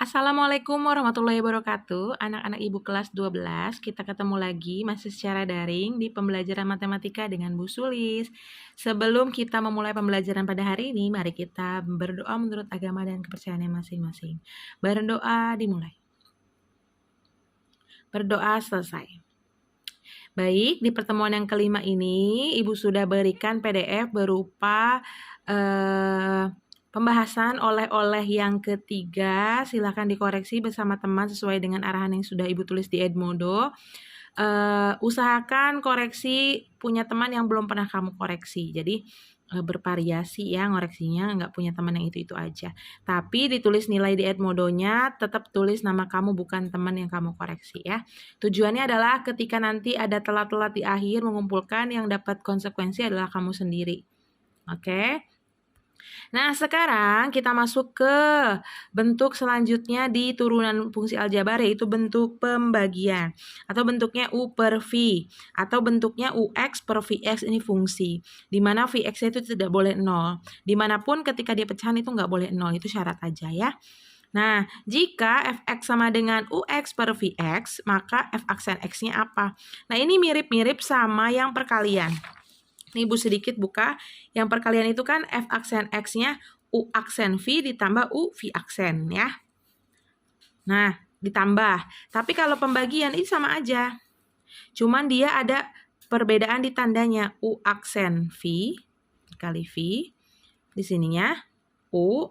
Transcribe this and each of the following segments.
Assalamualaikum warahmatullahi wabarakatuh. Anak-anak Ibu kelas 12, kita ketemu lagi masih secara daring di pembelajaran matematika dengan Bu Sulis. Sebelum kita memulai pembelajaran pada hari ini, mari kita berdoa menurut agama dan kepercayaannya masing-masing. Berdoa dimulai. Berdoa selesai. Baik, di pertemuan yang kelima ini, Ibu sudah berikan PDF berupa pembahasan oleh-oleh yang ketiga. Silakan dikoreksi bersama teman sesuai dengan arahan yang sudah Ibu tulis di Edmodo. Usahakan koreksi punya teman yang belum pernah kamu koreksi. Jadi bervariasi ya ngoreksinya, nggak punya teman yang itu aja. Tapi ditulis nilai di Edmodonya, tetap tulis nama kamu bukan teman yang kamu koreksi ya. Tujuannya adalah ketika nanti ada telat-telat di akhir mengumpulkan, yang dapat konsekuensi adalah kamu sendiri. Oke? Nah, sekarang kita masuk ke bentuk selanjutnya di turunan fungsi aljabar, yaitu bentuk pembagian. Atau bentuknya U per V. Atau bentuknya UX per VX, ini fungsi. Dimana VX itu tidak boleh 0. Dimanapun ketika dia pecahan itu nggak boleh 0, itu syarat aja ya. Nah, jika fx sama dengan ux per vx, maka f aksen x-nya apa? Nah, ini mirip-mirip sama yang perkalian. Nih Ibu sedikit buka, yang perkalian itu kan f aksen x-nya u aksen v ditambah u v aksen ya. Nah, ditambah. Tapi kalau pembagian ini sama aja. Cuman dia ada perbedaan di tandanya, u aksen v dikali v. Di sininya u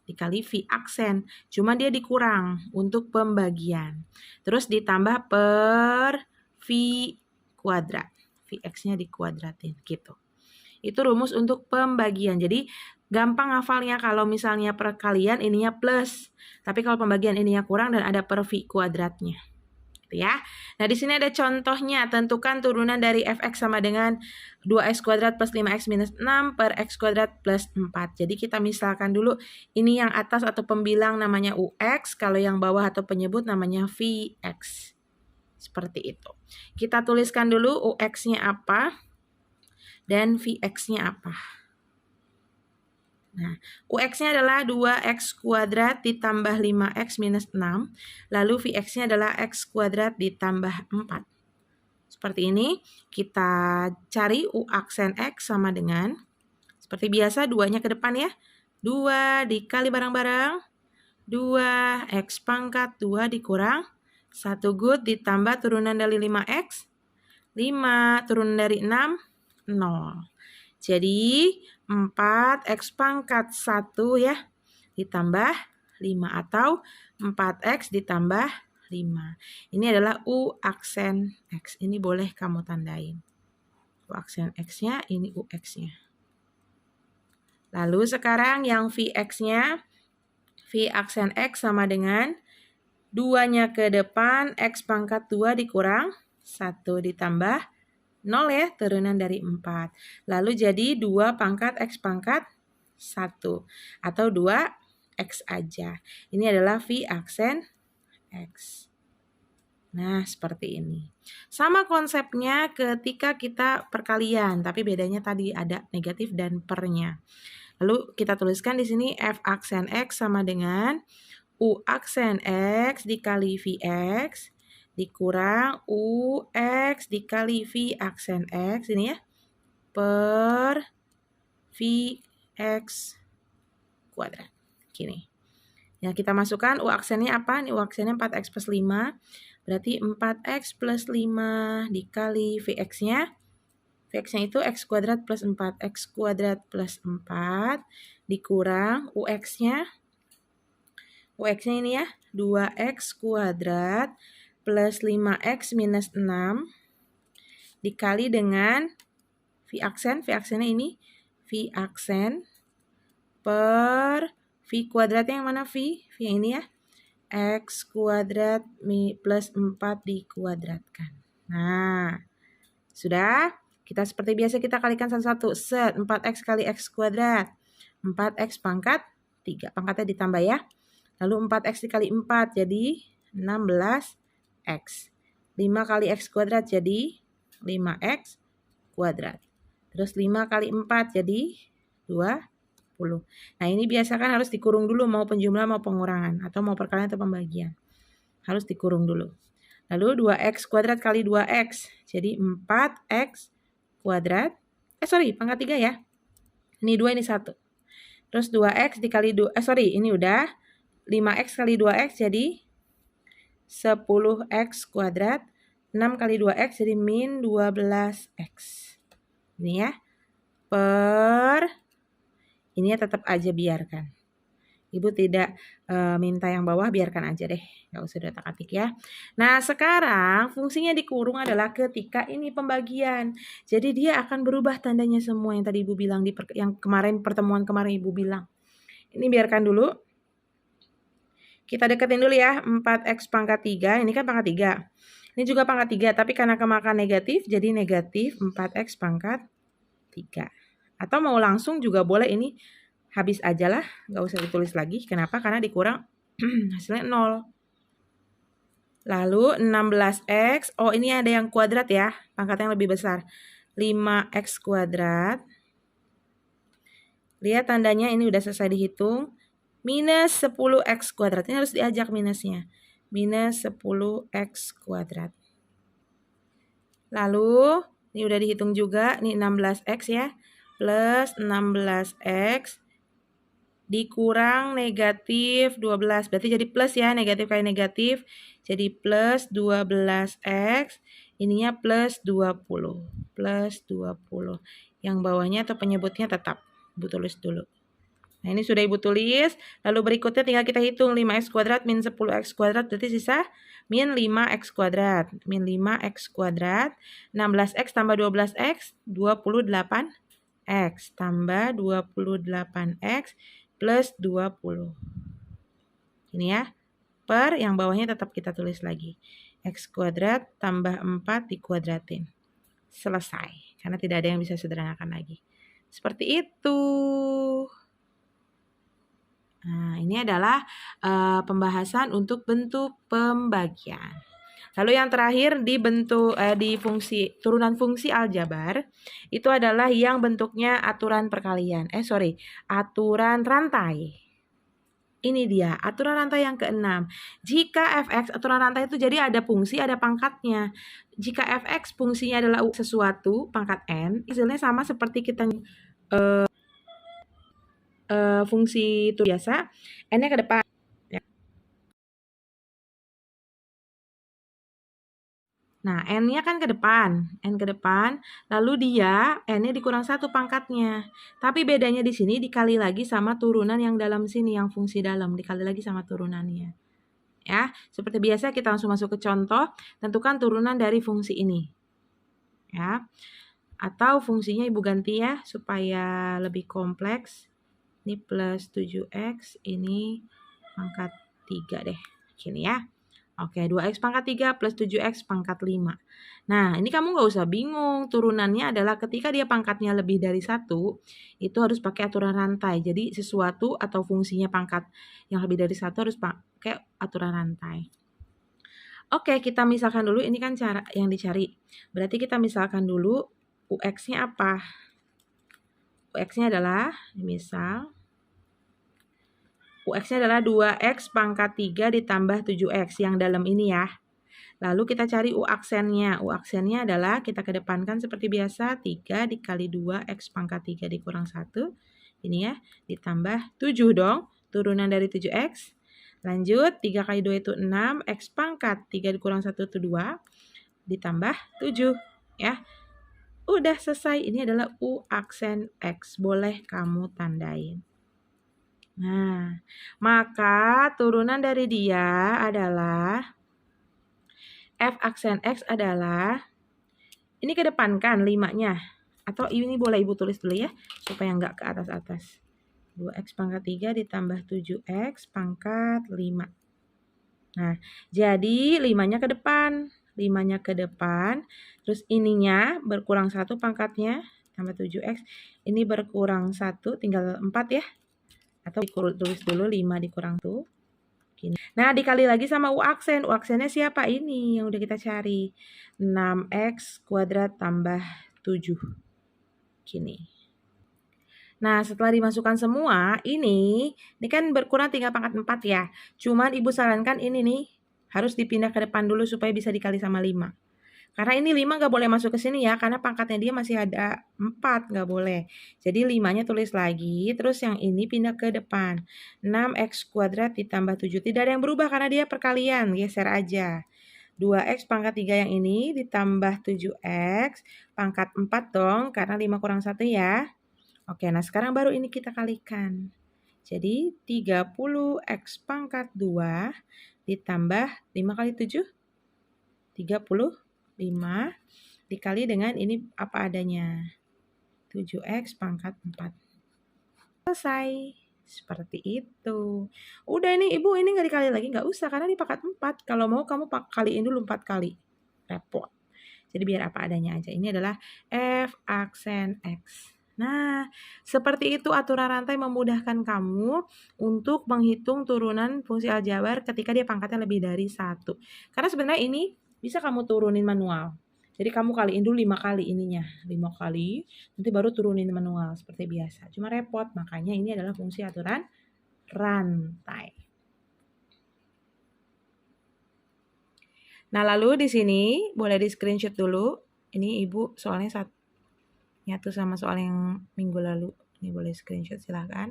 dikali V aksen. Cuma dia dikurang untuk pembagian. Terus ditambah per V kuadrat. Vx-nya dikuadratin gitu. Itu rumus untuk pembagian. Jadi gampang hafalnya kalau misalnya perkalian ininya plus. Tapi kalau pembagian ininya kurang dan ada per V kuadratnya. Ya. Nah, di sini ada contohnya. Tentukan turunan dari fx sama dengan 2x kuadrat plus 5x minus 6 per x kuadrat plus 4. Jadi kita misalkan dulu ini yang atas atau pembilang namanya ux, kalau yang bawah atau penyebut namanya vx. Seperti itu. Kita tuliskan dulu ux-nya apa dan vx-nya apa. Nah, UX-nya adalah 2x kuadrat ditambah 5x minus 6. Lalu VX-nya adalah x kuadrat ditambah 4. Seperti ini, kita cari U aksen X sama dengan, seperti biasa, 2-nya ke depan ya. 2 dikali bareng-bareng. 2x pangkat 2 dikurang 1 good ditambah turunan dari 5x. 5 turunan dari 6, 0. Jadi 4x pangkat 1 ya, ditambah 5 atau 4x ditambah 5. Ini adalah U aksen X. Ini boleh kamu tandain. U aksen X-nya, ini UX-nya. Lalu sekarang yang VX-nya, V aksen X sama dengan 2-nya ke depan, X pangkat 2 dikurang 1 ditambah 0 ya, turunan dari 4. Lalu jadi 2 pangkat X pangkat 1. Atau 2X aja. Ini adalah V aksen X. Nah, seperti ini. Sama konsepnya ketika kita perkalian, tapi bedanya tadi ada negatif dan pernya. Lalu kita tuliskan di sini F aksen X sama dengan U aksen X dikali VX dikurang UX dikali V aksen X ini ya, per VX kuadrat. Gini. Ya, kita masukkan U aksennya apa? Ini U aksennya 4X plus 5. Berarti 4X plus 5 dikali VX-nya. VX-nya itu X kuadrat plus 4. X kuadrat plus 4 dikurang UX-nya. UX-nya ini ya, 2X kuadrat plus 5x minus 6 dikali dengan V aksen. V aksennya ini V aksen per V kuadratnya yang mana V? V yang ini ya. X kuadrat plus 4 dikuadratkan. Nah, sudah. Kita seperti biasa kita kalikan satu-satu. Set 4x kali x kuadrat. 4x pangkat 3. Pangkatnya ditambah ya. Lalu 4x dikali 4 jadi 16x. 5 kali x kuadrat jadi 5x kuadrat. Terus 5 kali 4 jadi 20. Nah ini biasakan harus dikurung dulu mau penjumlahan mau pengurangan atau mau perkalian atau pembagian. Harus dikurung dulu. Lalu 2x kuadrat kali 2x. Jadi 4x kuadrat. Pangkat 3 ya. Ini 2 ini 1. Terus 2x dikali 2. Ini udah. 5x kali 2x jadi 10x kuadrat. 6 kali 2x jadi min 12x. Ini ya. Ini ya tetap aja biarkan. Ibu tidak minta yang bawah, biarkan aja deh. Nggak usah diotak-atik ya. Nah sekarang fungsinya dikurung adalah ketika ini pembagian. Jadi dia akan berubah tandanya semua yang tadi ibu bilang, yang kemarin pertemuan kemarin ibu bilang. Ini biarkan dulu. Kita deketin dulu ya, 4x pangkat 3, ini kan pangkat 3. Ini juga pangkat 3, tapi karena kemakan negatif, jadi negatif 4x pangkat 3. Atau mau langsung juga boleh, ini habis aja lah, nggak usah ditulis lagi. Kenapa? Karena dikurang hasilnya 0. Lalu 16x, ini ada yang kuadrat ya, pangkat yang lebih besar. 5x kuadrat. Lihat tandanya ini udah selesai dihitung. Minus 10x kuadrat. Ini harus diajak minusnya. Minus 10x kuadrat. Lalu, ini udah dihitung juga. Ini 16x ya. Plus 16x. Dikurang negatif 12. Berarti jadi plus ya. Negatif kali negatif. Jadi plus 12x. Ininya plus 20. Plus 20. Yang bawahnya atau penyebutnya tetap. Ibu tulis dulu. Nah ini sudah ibu tulis. Lalu berikutnya tinggal kita hitung 5x kuadrat min 10x kuadrat. Berarti sisa min 5x kuadrat. Min 5x kuadrat. 16x tambah 12x. 28x. Tambah 28x plus 20. Ini ya. Per yang bawahnya tetap kita tulis lagi. X kuadrat tambah 4 dikuadratin. Selesai. Karena tidak ada yang bisa sederhanakan lagi. Seperti itu. Nah, ini adalah pembahasan untuk bentuk pembagian. Lalu yang terakhir di bentuk di fungsi turunan fungsi aljabar itu adalah yang bentuknya aturan perkalian. Aturan rantai. Ini dia, aturan rantai yang ke-6. Jika fx, aturan rantai itu jadi ada fungsi, ada pangkatnya. Jika fx fungsinya adalah sesuatu, pangkat n, hasilnya sama seperti kita fungsi itu biasa, n-nya ke depan. Nah, n-nya kan ke depan, n ke depan, lalu dia n-nya dikurang 1 pangkatnya. Tapi bedanya di sini dikali lagi sama turunan yang dalam sini, yang fungsi dalam, dikali lagi sama turunannya. Ya, seperti biasa kita langsung masuk ke contoh, tentukan turunan dari fungsi ini. Ya. Atau fungsinya ibu ganti ya, supaya lebih kompleks. Ini plus 7x, ini pangkat 3 deh. Gini ya. Oke, 2x pangkat 3 plus 7x pangkat 5. Nah, ini kamu nggak usah bingung. Turunannya adalah ketika dia pangkatnya lebih dari 1, itu harus pakai aturan rantai. Jadi, sesuatu atau fungsinya pangkat yang lebih dari 1 harus pakai aturan rantai. Oke, kita misalkan dulu, ini kan cara yang dicari. Berarti kita misalkan dulu UX-nya apa? UX-nya adalah, misal, UX-nya adalah 2x pangkat 3 ditambah 7x yang dalam ini ya. Lalu kita cari U aksennya. U aksennya adalah kita kedepankan seperti biasa 3 dikali 2x pangkat 3 dikurang 1. Ini ya, ditambah 7 dong. Turunan dari 7x. Lanjut, 3 kali 2 itu 6. X pangkat 3 dikurang 1 itu 2. Ditambah 7 ya. Udah selesai. Ini adalah U aksen X. Boleh kamu tandain. Nah, maka turunan dari dia adalah F aksen X adalah, ini kedepankan 5-nya. Atau ini boleh ibu tulis dulu ya, supaya nggak ke atas-atas. 2x pangkat 3 ditambah 7x pangkat 5. Nah, jadi 5-nya ke depan. 5-nya ke depan. Terus ininya berkurang 1 pangkatnya, tambah 7x. Ini berkurang 1, tinggal 4 ya. Atau tulis dulu 5 dikurang 1. Gini. Nah, dikali lagi sama U aksen. U aksennya siapa? Ini yang udah kita cari. 6x kuadrat tambah 7. Gini. Nah, setelah dimasukkan semua, ini kan berkurang tinggal pangkat 4 ya. Cuman Ibu sarankan ini nih, harus dipindah ke depan dulu supaya bisa dikali sama 5. Karena ini 5 nggak boleh masuk ke sini ya, karena pangkatnya dia masih ada 4, nggak boleh. Jadi 5-nya tulis lagi, terus yang ini pindah ke depan. 6x kuadrat ditambah 7. Tidak ada yang berubah karena dia perkalian, geser aja. 2x pangkat 3 yang ini ditambah 7x pangkat 4 dong, karena 5 kurang 1 ya. Oke, nah sekarang baru ini kita kalikan. Jadi 30x pangkat 2 ditambah 5 kali 7, 35 dikali dengan ini apa adanya. 7x pangkat 4. Selesai. Seperti itu. Udah ini Ibu, ini nggak dikali lagi, nggak usah karena ini pangkat 4. Kalau mau kamu kaliin dulu 4 kali. Repot. Jadi biar apa adanya aja. Ini adalah F aksen X. Nah, seperti itu aturan rantai memudahkan kamu untuk menghitung turunan fungsi aljabar ketika dia pangkatnya lebih dari 1. Karena sebenarnya ini bisa kamu turunin manual. Jadi kamu kaliin dulu 5 kali ininya. 5 kali, nanti baru turunin manual seperti biasa. Cuma repot, makanya ini adalah fungsi aturan rantai. Nah, lalu di sini boleh di screenshot dulu. Ini Ibu soalnya nyatu sama soal yang minggu lalu. Ini boleh screenshot silahkan.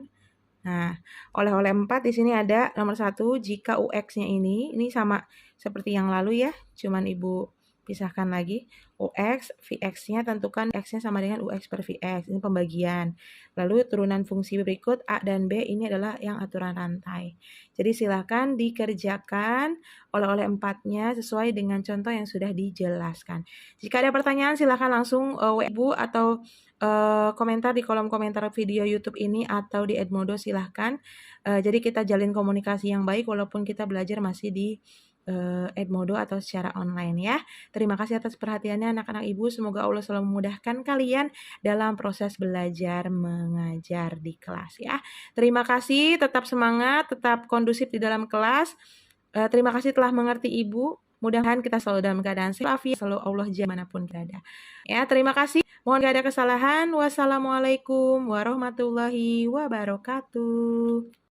Nah, oleh-oleh 4 di sini ada nomor 1, jika UX-nya ini sama seperti yang lalu ya, cuman Ibu pisahkan lagi. UX, VX-nya tentukan X-nya sama dengan UX per VX. Ini pembagian. Lalu turunan fungsi berikut A dan B ini adalah yang aturan rantai. Jadi silahkan dikerjakan oleh-oleh 4-nya sesuai dengan contoh yang sudah dijelaskan. Jika ada pertanyaan silahkan langsung Ibu atau komentar di kolom komentar video YouTube ini atau di Edmodo silahkan. Jadi kita jalin komunikasi yang baik walaupun kita belajar masih di Edmodo atau secara online ya. Terima kasih atas perhatiannya anak-anak Ibu. Semoga Allah selalu memudahkan kalian dalam proses belajar mengajar di kelas ya. Terima kasih, tetap semangat, tetap kondusif di dalam kelas. Terima kasih telah mengerti Ibu. Mudah-mudahan kita selalu dalam keadaan sehat, selalu Allah jaga manapun berada. Ya, terima kasih. Mohon gak ada kesalahan. Wassalamualaikum warahmatullahi wabarakatuh.